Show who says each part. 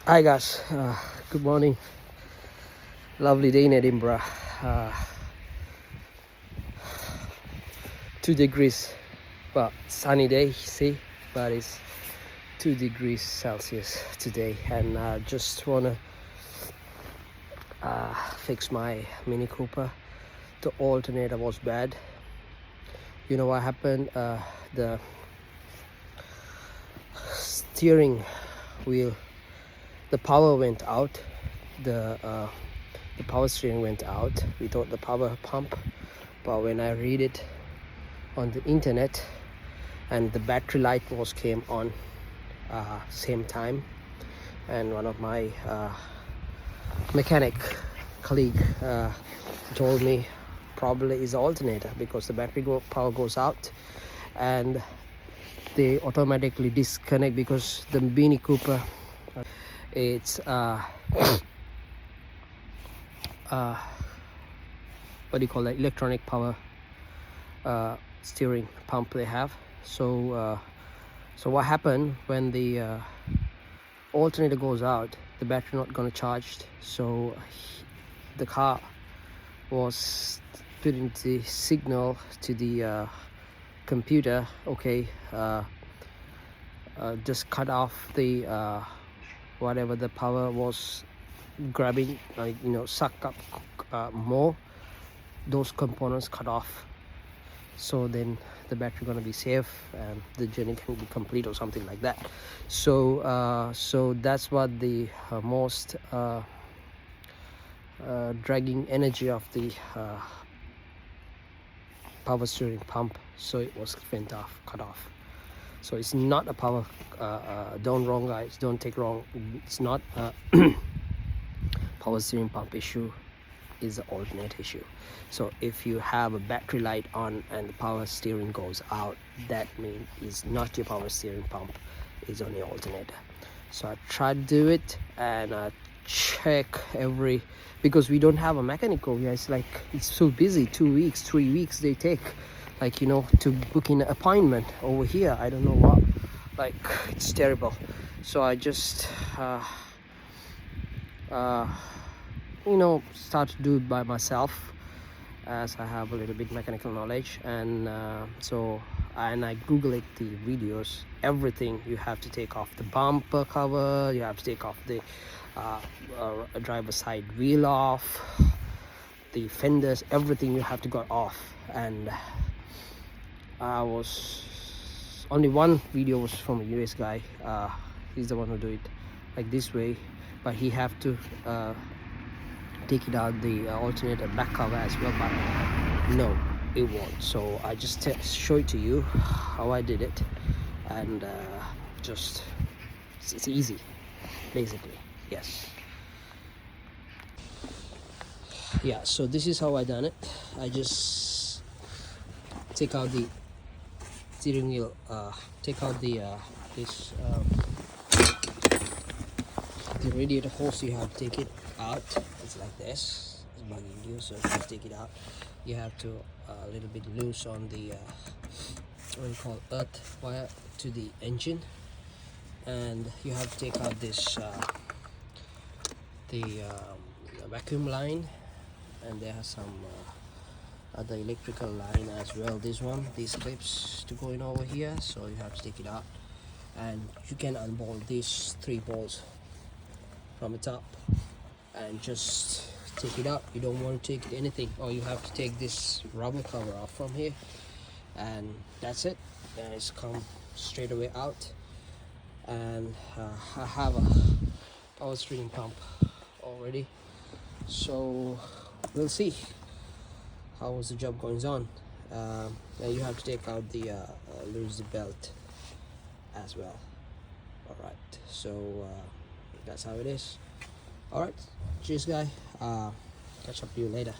Speaker 1: Hi guys, good morning. Lovely day in Edinburgh. 2 degrees, well, sunny day, see, but it's 2 degrees Celsius today, and I just wanna fix my Mini Cooper. The alternator was bad. You know what happened? The steering wheel, the power went out. The power steering went out without the power pump, but when I read it on the internet, and the battery light was came on same time, and one of my mechanic colleague told me probably is the alternator, because the battery power goes out and they automatically disconnect, because the Mini Cooper, it's what do you call that, electronic power steering pump they have. So what happened when the alternator goes out, the battery not gonna charge, so the car was putting the signal to the computer, okay, just cut off the whatever the power was grabbing, suck up more, those components cut off, so then the battery gonna be safe and the journey can be complete or something like that. So that's what the most dragging energy of the power steering pump, so it was cut off. So it's not a power don't wrong guys, don't take wrong, it's not a power steering pump issue, is an alternate issue. So if you have a battery light on and the power steering goes out, that means it's not your power steering pump, it's on your alternator. So I tried to do it, and I check because we don't have a mechanic over here. It's like, it's so busy, 2 weeks, 3 weeks they take, to book in an appointment over here. I don't know what, it's terrible. So I just start to do it by myself, as I have a little bit mechanical knowledge, and I Google it, the videos, everything. You have to take off the bumper cover, you have to take off the driver's side wheel off, the fenders, everything you have to get off. And I was only one video was from a US guy, he's the one who do it like this way, but he have to take it out the alternator back cover as well, but no, it won't. So I just show it to you how I did it, and just it's easy basically. Yes, yeah, so this is how I done it. I just take out the steering wheel, take out the the radiator hose. You have to take it out. It's like this, it's bugging you, so if you take it out, you have to a little bit loose on the what you call earth wire to the engine, and you have to take out this the vacuum line, and there are some other electrical line as well. This one, these clips to go in over here, so you have to take it out, and you can unbolt these 3 bolts from the top and just take it out. You don't want to take anything, or you have to take this rubber cover off from here, and that's it. And it's come straight away out. And I have a power steering pump already, so we'll see how was the job going on. And you have to take out the lose the belt as well. All right, so that's how it is. All right, cheers guy, catch up with you later.